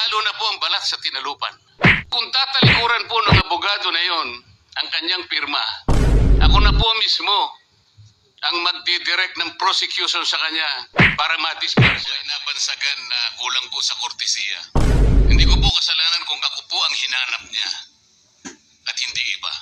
lalo na po ang balat sa tinalupan. Kung tatalikuran po ng abogado na yon ang kanyang pirma, ako na po mismo ang magdidirect ng prosecution sa kanya para ma-disperse siya. Napansagan na kulang po sa kortesiya. Hindi ko po kasalanan kung ako po ang hinanap niya at hindi iba.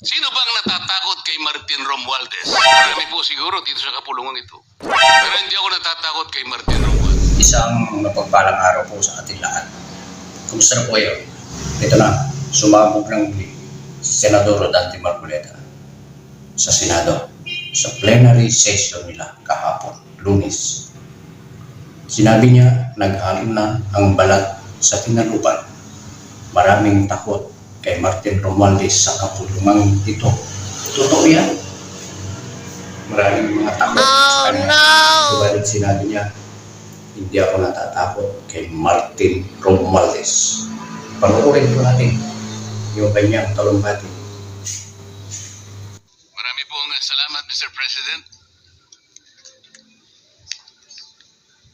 Sino bang natatakot kay Martin Romualdez? Marami po siguro dito sa kapulungan ito. Pero hindi ako natatakot kay Martin Romualdez. Isang mapagpalang araw po sa ating lahat. Kumusta na po kayo? Ito na, sumabog ng muli si Senador Rodante Marcoleta sa Senado sa plenary session nila kahapon, Lunes. Sinabi niya, nag-alon na ang balat sa tinalupan. Maraming takot kay Martin Romualdez sa kapulungan ito. Totoo yan. Maraming mga takot sa kanya. Subalit sinabi niya, hindi ako natatakot kay Martin Romualdez. Panoorin po natin yung kanyang talumpati. Marami pong salamat, Mr. President.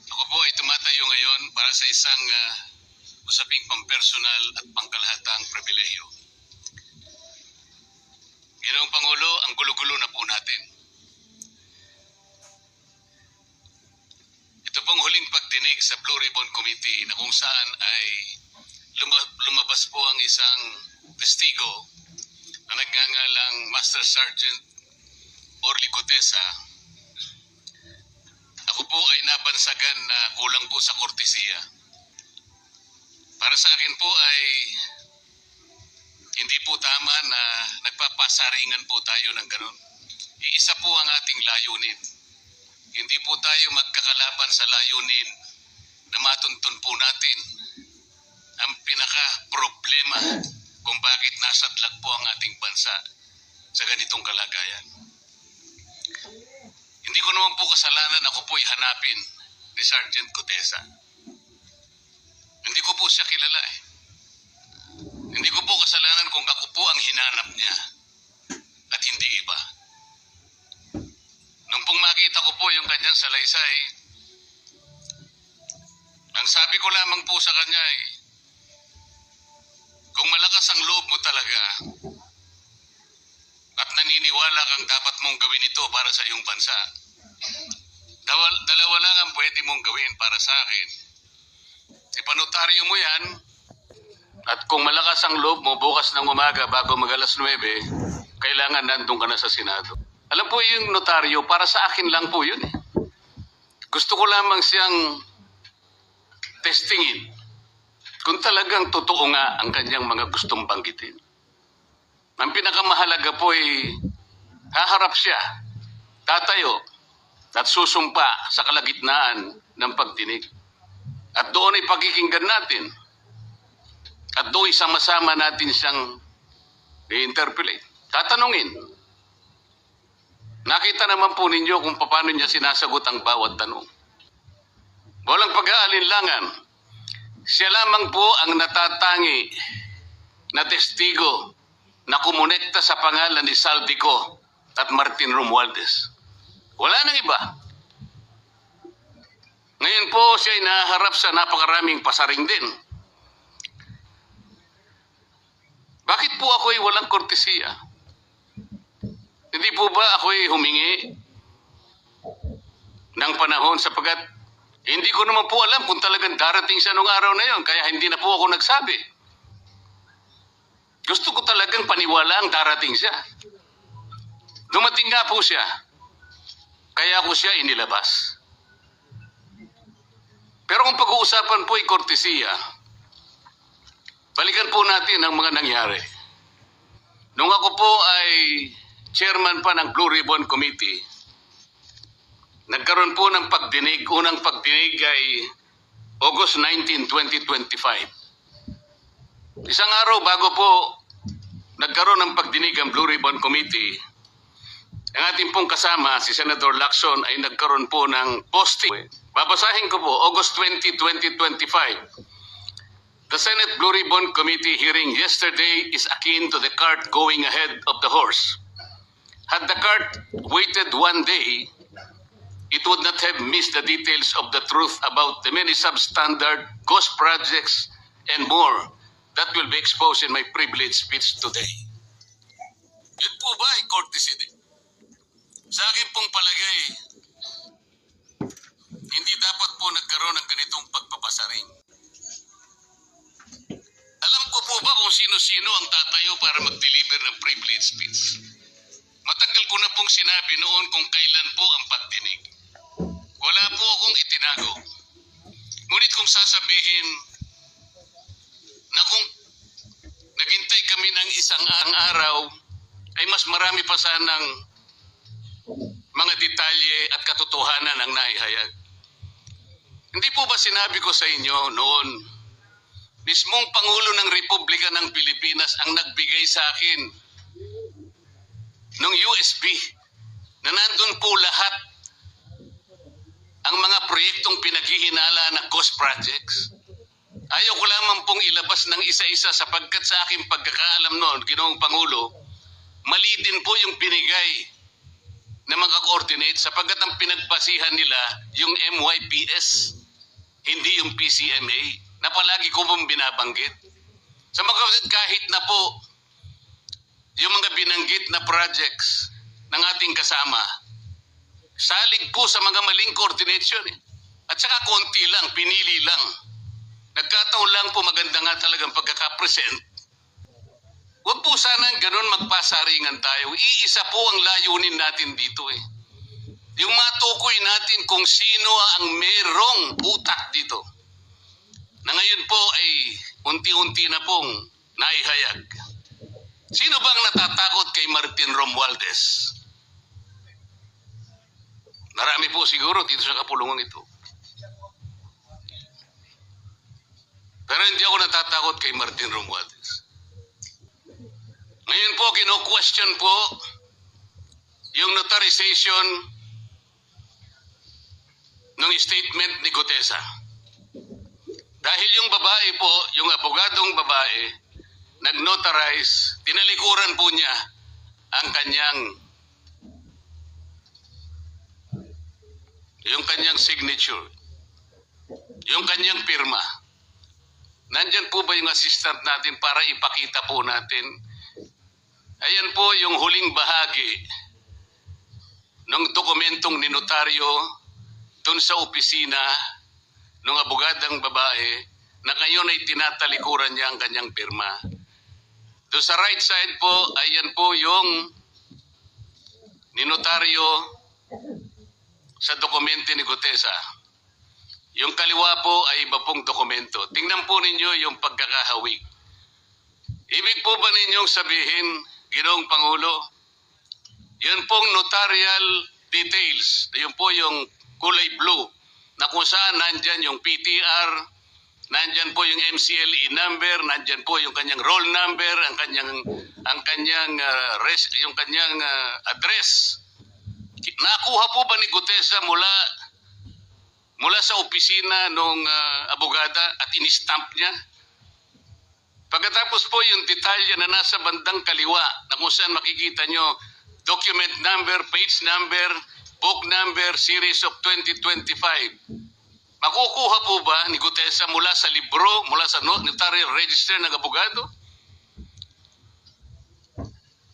Ako po ay tumatayo ngayon para sa isang usaping pampersonal at pangkalahatang pribilehyo. Ginoong Pangulo, ang gulo-gulo na po natin. Ito pong huling pagdinig sa Blue Ribbon Committee na kung saan ay lumabas po ang isang testigo na nagngangalang Master Sergeant Orly Cotesa. Ako po ay napansagan na kulang po sa kortesiya. Para sa akin po ay hindi po tama na nagpapasaringan po tayo ng ganun. Iisa po ang ating layunin. Hindi po tayo magkakalaban sa layunin na matuntun po natin ang pinaka-problema kung bakit nasadlag po ang ating bansa sa ganitong kalagayan. Hindi ko naman po kasalanan ako po'y hanapin ni Sergeant Cotesa. Hindi ko po siya kilala eh. Hindi ko po kasalanan kung ako po ang hinanap niya at hindi iba. Nung pong makita ko po yung kanyang salaysay, ang sabi ko lamang po sa kanya ay, kung malakas ang loob mo talaga at naniniwala kang dapat mong gawin ito para sa iyong bansa, dalawa lang ang pwede mong gawin para sa akin. Ipanotaryo mo yan at kung malakas ang loob mo bukas ng umaga bago mag-alas 9, kailangan nandun ka na sa Senado. Alam po yung notaryo, para sa akin lang po yun eh. Gusto ko lamang siyang testingin kung talagang totoo nga ang kanyang mga gustong banggitin. Ang pinakamahalaga po ay haharap siya, tatayo, at susumpa sa kalagitnaan ng pagdinig. At doon ay pakikinggan natin. At doon sama-sama natin siyang i-interpolate. Tatanungin. Nakita naman po ninyo kung paano niya sinasagot ang bawat tanong. Walang pag-aalinlangan. Siya lamang po ang natatangi na testigo na kumonekta sa pangalan ni Saldico at Martin Romualdez. Wala nang iba. Ngayon po siya ay naharap sa napakaraming pasaring din. Bakit po ako'y walang kortesiya? Hindi po ba ako'y humingi ng panahon sapagat hindi ko naman po alam kung talagang darating siya nung araw na yon, kaya hindi na po ako nagsabi. Gusto ko talagang paniwala ang darating siya. Dumating nga po siya, kaya ako siya inilabas. Pero kung pag-uusapan po ay kortesiya, balikan po natin ang mga nangyari. Nung ako po ay chairman pa ng Blue Ribbon Committee, nagkaroon po ng pagdinig. Unang pagdinig ay August 19, 2025. Isang araw bago po nagkaroon ng pagdinig ang Blue Ribbon Committee, ang ating pong kasama, si Senator Lacson, ay nagkaroon po ng posting. Babasahin ko po, August 20, 2025. The Senate Blue Ribbon Committee hearing yesterday is akin to the cart going ahead of the horse. Had the cart waited one day, it would not have missed the details of the truth about the many substandard ghost projects and more that will be exposed in my privileged speech today. Yun po ba ay courtesy din? Sa akin pong palagay, hindi dapat po nagkaroon ng ganitong pagpapasaring. Alam ko po ba kung sino-sino ang tatayo para mag-deliver ng privilege speech? Matagal ko na pong sinabi noon kung kailan po ang pagdinig. Wala po akong itinago. Ngunit kung sasabihin na kung naghintay kami ng isang araw, ay mas marami pa sanang mga detalye at katotohanan ang naihayag. Hindi po ba sinabi ko sa inyo noon, mismong Pangulo ng Republika ng Pilipinas ang nagbigay sa akin ng USB na nandun po lahat ang mga proyektong pinaghihinala ng ghost projects. Ayaw ko lamang pong ilabas ng isa-isa sapagkat sa aking pagkakaalam noon, Ginoong Pangulo, mali din po yung binigay na mga coordinate sapagkat ang pinagbasihan nila yung MYPS, hindi yung PCMA, na palagi ko pong binabanggit. Sa mga kahit na po yung mga binanggit na projects ng ating kasama, salig po sa mga maling coordination. At saka konti lang, pinili lang. Nagkataon lang po maganda nga talagang pagkakapresent. Huwag po sanang ganun magpasaringan tayo. Iisa po ang layunin natin dito Yung matukoy natin kung sino ang merong utak dito. Na ngayon po ay unti-unti na pong naihayag. Sino bang natatakot kay Martin Romualdez? Marami po siguro dito sa kapulungan ito. Pero hindi ako natatakot kay Martin Romualdez. Ngayon po, kino-question po yung notarization ng statement ni Gutesa. Dahil yung babae po, yung abogadong babae, nag-notarize, tinalikuran po niya ang kanyang signature, yung kanyang pirma. Nandyan po ba yung assistant natin para ipakita po natin? Ayan po yung huling bahagi ng dokumentong ninotaryo doon sa opisina ng abogadang babae na ngayon ay tinatalikuran niya ang kanyang pirma. Doon sa right side po, ayan po yung ninotaryo sa dokumento ni Gutesa. Yung kaliwa po ay iba pong dokumento. Tingnan po ninyo yung pagkakahawig. Ibig po ba ninyong sabihin, Ginoong Pangulo, yun pong notarial details, yun po yung kulay blue, na kung saan nandyan yung PTR, nandyan po yung MCLE number, nandyan po yung kanyang roll number, yung kanyang address. Nakuha po ba ni Gutesa mula sa opisina ng abogada at in-stamp niya? Pagkatapos po yung detalye na nasa bandang kaliwa na kung saan makikita nyo document number, page number, book number, series of 2025. Makukuha po ba ni Gutesa mula sa libro, mula sa notarial register ng abogado?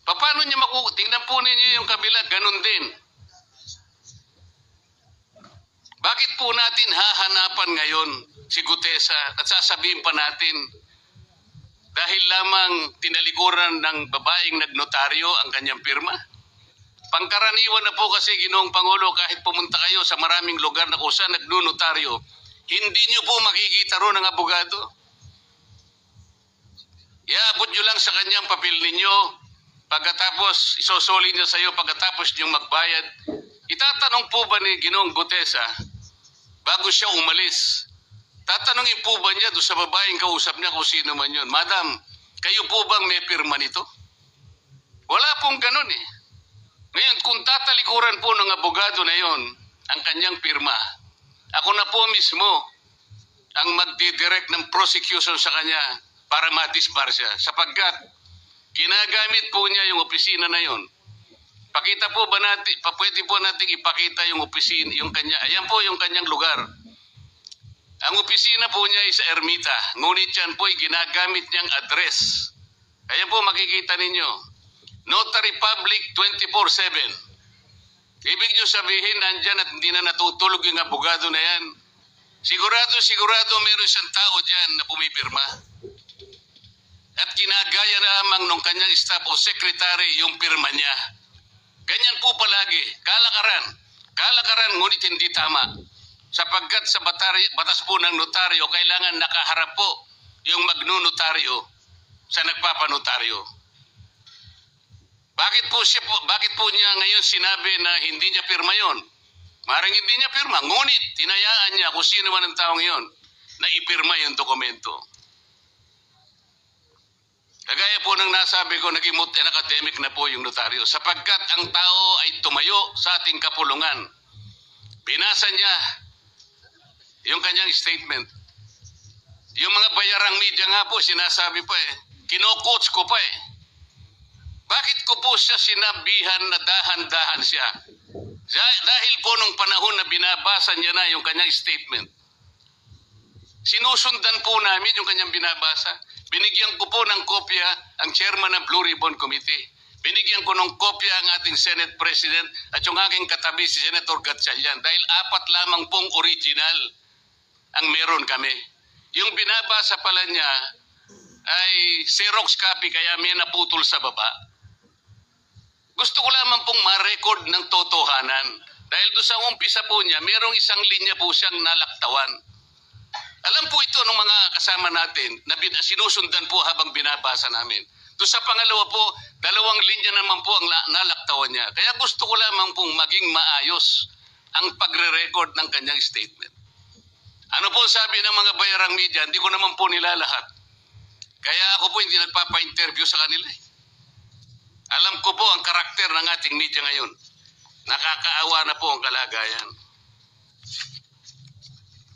Paano niya makukuha? Tingnan po ninyo yung kabila, ganun din. Bakit po natin hahanapan ngayon si Gutesa at sasabihin pa natin dahil lamang tinalikuran ng babaeng nagnotaryo ang kanyang pirma? Pangkaraniwan na po kasi, Ginoong Pangulo, kahit pumunta kayo sa maraming lugar na kung saan nagnotaryo, hindi nyo po makikita ron ang abogado. Iabot nyo lang sa kanyang papel ninyo, pagkatapos isosoli niya sa iyo, pagkatapos nyo magbayad. Itatanong po ba ni Ginoong Gutesa, bago siya umalis, tatanungin po ba niya doon sa babaeng kausap niya kung sino man yun, Madam, kayo po bang may pirma nito? Wala pong ganun Ngayon, kung tatalikuran po ng abogado na yon ang kanyang pirma, ako na po mismo ang magdidirect ng prosecution sa kanya para ma-disbar siya sapagkat ginagamit po niya yung opisina na yon Pakita po ba natin, pwede po natin ipakita yung opisina, yung kanya, ayan po yung kanyang lugar. Ang opisina po niya ay sa Ermita, ngunit yan po ay ginagamit niyang address. Ayan po makikita ninyo. Notary Public 24/7. Ibig nyo sabihin, nandyan at hindi na natutulog yung abogado na yan. Sigurado meron siyang tao dyan na pumipirma. At ginagaya lamang nung kanyang staff o secretary yung pirma niya. Ganyan po palagi. Kalakaran, ngunit hindi tama. Sapagkat sa batas po ng notaryo, kailangan nakaharap po yung magnunotaryo sa nagpapanotaryo. Bakit po niya ngayon sinabi na hindi niya pirma yon? Maring hindi niya pirma, ngunit tinayaan niya kung sino man ang taong yon na ipirma yung dokumento. Kagaya po ng nasabi ko, naging academic na po yung notaryo sapagkat ang tao ay tumayo sa ating kapulungan. Binasa niya yung kanyang statement. Yung mga bayarang media nga po, sinasabi pa kino-coach ko pa Bakit ko po siya sinabihan na dahan-dahan siya? Dahil po nung panahon na binabasa niya na yung kanyang statement, sinusundan po namin yung kanyang binabasa. Binigyan ko po ng kopya ang chairman ng Blue Ribbon Committee. Binigyan ko ng kopya ang ating Senate President at yung aking katabi si Senator Gatchalian dahil 4 lamang pong original ang meron kami. Yung binabasa pala niya ay Xerox copy kaya may naputol sa baba. Gusto ko lamang pong ma-record ng totohanan. Dahil doon sa umpisa po niya, merong isang linya po siyang nalaktawan. Alam po ito ng mga kasama natin na sinusundan po habang binabasa namin. Doon sa pangalawa po, 2 linya naman po ang nalaktawan niya. Kaya gusto ko lamang pong maging maayos ang pagre-record ng kanyang statement. Ano po sabi ng mga bayarang media, hindi ko naman po nilalahat. Kaya ako po hindi nagpapa-interview sa kanila. Alam ko po ang karakter ng ating media ngayon. Nakakaawa na po ang kalagayan.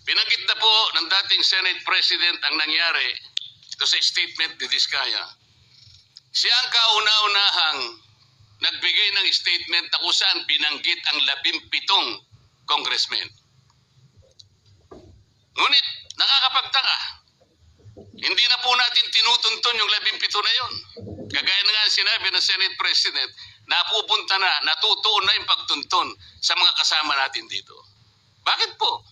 Binanggit na po ng dating Senate President ang nangyari ito sa statement ni Diskaya. Siya ang kauna-unahang nagbigay ng statement na kung saan binanggit ang 17 congressmen. Ngunit nakakapagtaka. Hindi na po natin tinutuntun yung 17 na yon. Kagaya na nga sinabi ng Senate President, napupunta na, natutuon na yung pagtuntun sa mga kasama natin dito. Bakit po?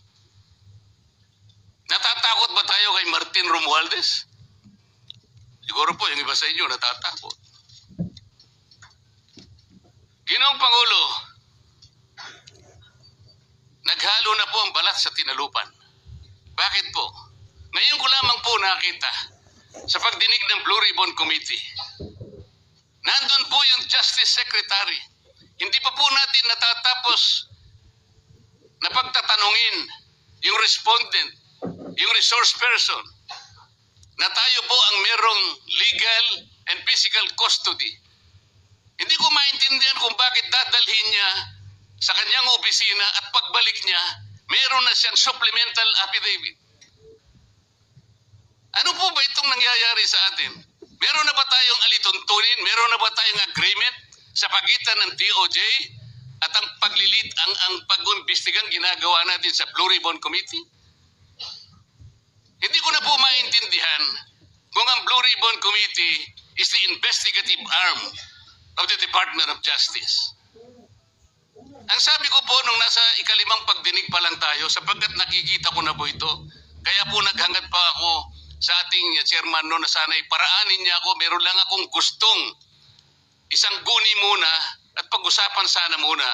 Natatakot ba tayo kay Martin Romualdez? Siguro po yung iba sa inyo natatakot. Ginoong Pangulo, naghalo na po ang balat sa tinalupan. Bakit po? Ngayon ko lamang po nakita sa pagdinig ng Blue Ribbon Committee. Nandun po yung Justice Secretary. Hindi pa po natin natatapos na pagtatanungin yung respondent, yung resource person, na tayo po ang merong legal and physical custody. Hindi ko maintindihan kung bakit dadalhin niya sa kanyang opisina at pagbalik niya, meron na siyang supplemental affidavit. Ano po ba itong nangyayari sa atin? Meron na ba tayong alituntunin? Meron na ba tayong agreement sa pagitan ng DOJ at ang ang pag-imbestigang ginagawa natin sa Blue Ribbon Committee? Hindi ko na po maintindihan kung ang Blue Ribbon Committee is the investigative arm of the Department of Justice. Ang sabi ko po nung nasa ikalimang pagdinig pa lang tayo, sapagkat nakikita ko na po ito, kaya po naghangad pa ako sa ating chairman no na sana'y paraanin niya ako, meron lang akong gustong isang guni muna at pag-usapan sana muna.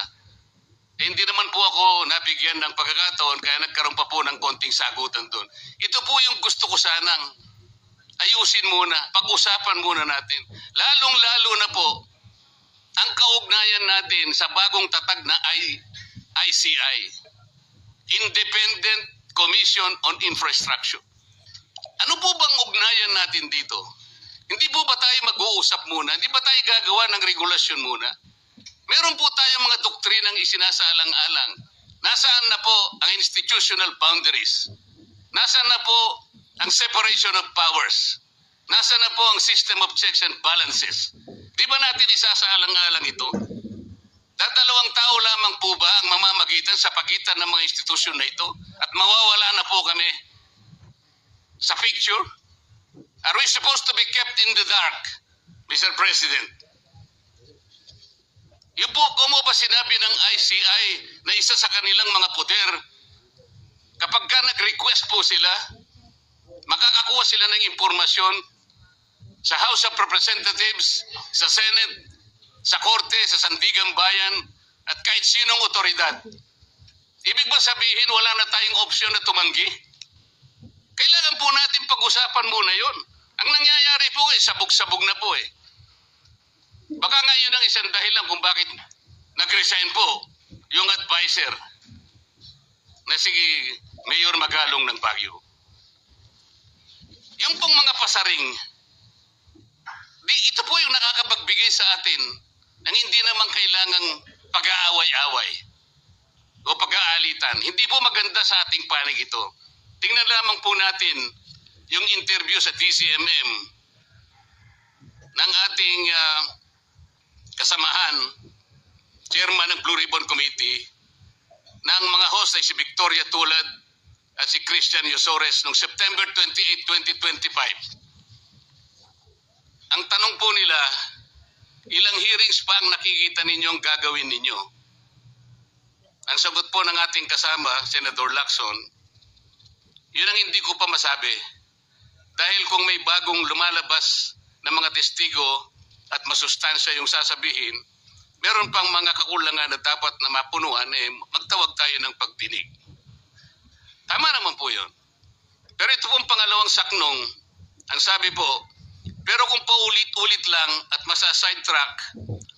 Hindi naman po ako nabigyan ng pagkakataon kaya nagkaroon pa po ng konting sagutan doon. Ito po yung gusto ko sanang ayusin muna, pag-usapan muna natin. Lalong-lalo na po ang kaugnayan natin sa bagong tatag na ICI, Independent Commission on Infrastructure. Ano po bang ugnayan natin dito? Hindi po ba tayo mag-uusap muna? Hindi ba tayo gagawa ng regulasyon muna? Meron po tayong mga doktrinang isinasaalang-alang. Nasaan na po ang institutional boundaries? Nasaan na po ang separation of powers? Nasaan na po ang system of checks and balances? Di ba natin isasaalang-alang ito? Dadalawang tao lamang po ba ang mamamagitan sa pagitan ng mga institusyon na ito? At mawawala na po kami sa picture? Are we supposed to be kept in the dark, Mr. President? Yung po, kung mo ba sinabi ng ICI na isa sa kanilang mga poder, kapag ka nag-request po sila, makakakuha sila ng impormasyon sa House of Representatives, sa Senate, sa Korte, sa Sandigang Bayan, at kahit sinong otoridad. Ibig ba sabihin wala na tayong opsyon na tumanggi? Kailangan po natin pag-usapan muna yon. Ang nangyayari po sabog-sabog na po eh. Baka nga yun ang isang dahilan kung bakit nag-resign po yung advisor na si Mayor Magalong ng Baguio. Yung pong mga pasaring, ito po yung nakakapagbigay sa atin ng hindi naman kailangang pag-aaway-away o pag-aalitan. Hindi po maganda sa ating panig ito. Tingnan lamang po natin yung interview sa DCMM ng ating kasamahan, chairman ng Blue Ribbon Committee, na ang mga host ay si Victoria Tulad at si Christian Yosores noong September 28, 2025. Ang tanong po nila, ilang hearings pa ang nakikita ninyong gagawin ninyo? Ang sagot po ng ating kasama, Senator Lacson, yun ang hindi ko pa masabi. Dahil kung may bagong lumalabas na mga testigo at masustansya yung sasabihin, meron pang mga kakulangan na dapat na mapunuan, magtawag tayo ng pagdinig. Tama naman po yun. Pero ito pong pangalawang saknong, ang sabi po, pero kung paulit-ulit lang at masa-sidetrack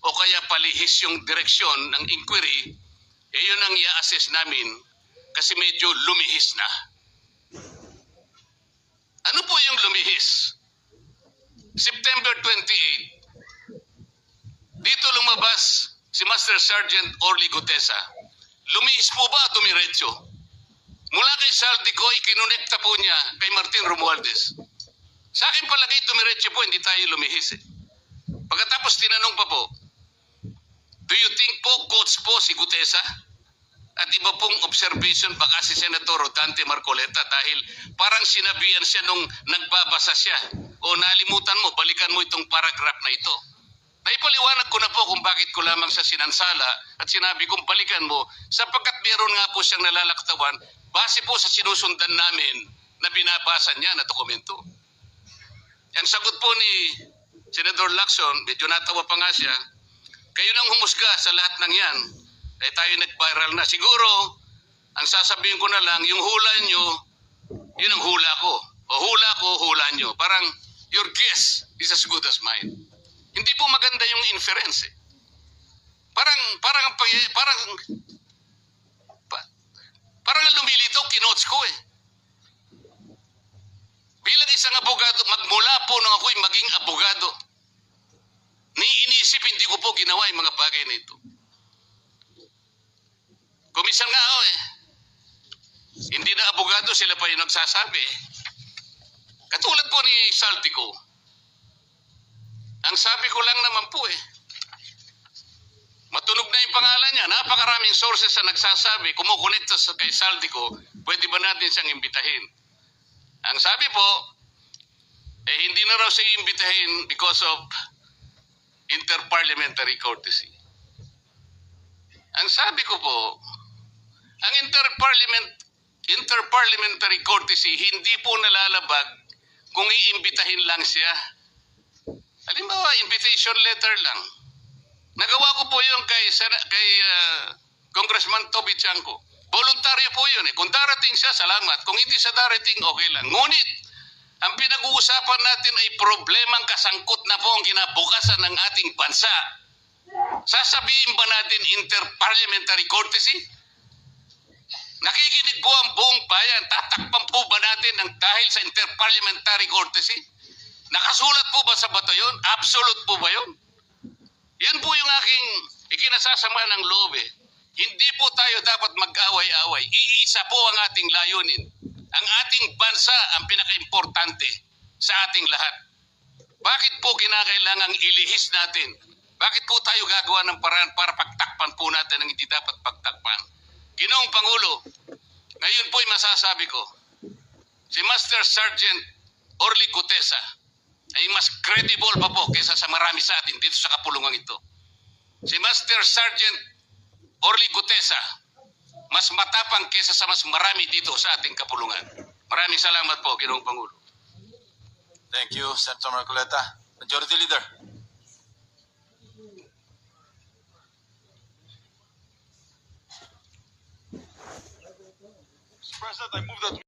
o kaya palihis yung direksyon ng inquiry, yun ang i-assess namin kasi medyo lumihis na. Ano po yung lumihis? September 28, dito lumabas si Master Sergeant Orly Gutesa. Lumihis po ba o dumiretso? Mula kay Saldico, ikinonekta po niya kay Martin Romualdez. Sa akin palagay, dumiretso po, hindi tayo lumihis eh. Pagkatapos tinanong pa po, do you think po coach po si Gutesa? At iba pong observation baka si Senator Rodante Marcoleta dahil parang sinabihan siya nung nagbabasa siya. O nalimutan mo, balikan mo itong paragraph na ito. Naipaliwanag ko na po kung bakit ko lamang sa sinansala at sinabi kong balikan mo sapagkat meron nga po siyang nalalaktawan base po sa sinusundan namin na binabasa niya na dokumento. Ang sagot po ni Senator Lacson, medyo natawa pa nga siya, kayo nang humusga sa lahat ng yan, tayo nag-viral na. Siguro, ang sasabihin ko na lang, yung hula nyo, yun ang hula ko. O hula ko, hula nyo. Parang, your guess is as good as mine. Hindi po maganda yung inference eh. Parang lumilitaw, kinots ko eh. Bilang isang abogado, magmula po nung ako'y maging abogado, iniisip hindi ko po ginawa yung mga bagay na ito. Kumisan nga ako eh. Hindi na abogado, sila pa yung nagsasabi eh. Katulad po ni Saldico. Ang sabi ko lang naman po eh, matunog na yung pangalan niya. Napakaraming sources na nagsasabi, kumukonekta sa kay Saldico, pwede ba natin siyang imbitahin? Ang sabi po, hindi na raw siya imbitahin because of interparliamentary courtesy. Ang sabi ko po, ang interparliamentary courtesy hindi po nalalabag kung iimbitahin lang siya. Halimbawa, invitation letter lang. Nagawa ko po yun kay Congressman Toby Chanco. Voluntaryo po yun eh. Kung darating siya, salamat. Kung hindi siya darating, okay lang. Ngunit, ang pinag-uusapan natin ay problemang kasangkot na po ang kinabukasan ng ating bansa. Sasabihin ba natin interparliamentary courtesy? Nakikinig po ang buong bayan. Tatakpan po ba natin ng dahil sa interparliamentary courtesy? Nakasulat po ba sa bato yun? Absolute po ba yun? Yan po yung aking ikinasasama ng loob eh. Hindi po tayo dapat mag-away-away. Iisa po ang ating layunin. Ang ating bansa ang pinaka-importante sa ating lahat. Bakit po kinakailangang ilihis natin? Bakit po tayo gagawa ng paraan para pagtakpan po natin ang hindi dapat pagtakpan? Ginoong Pangulo, ngayon po'y masasabi ko, si Master Sergeant Orly Gutesa ay mas credible pa po kaysa sa marami sa atin dito sa kapulungan ito. Si Master Sergeant Orly Gutesa, mas matapang kaysa sa mas marami dito sa ating kapulungan. Maraming salamat po, Ginoong Pangulo. Thank you, Senator Marcoleta. Majority Leader. Mr. President, I move that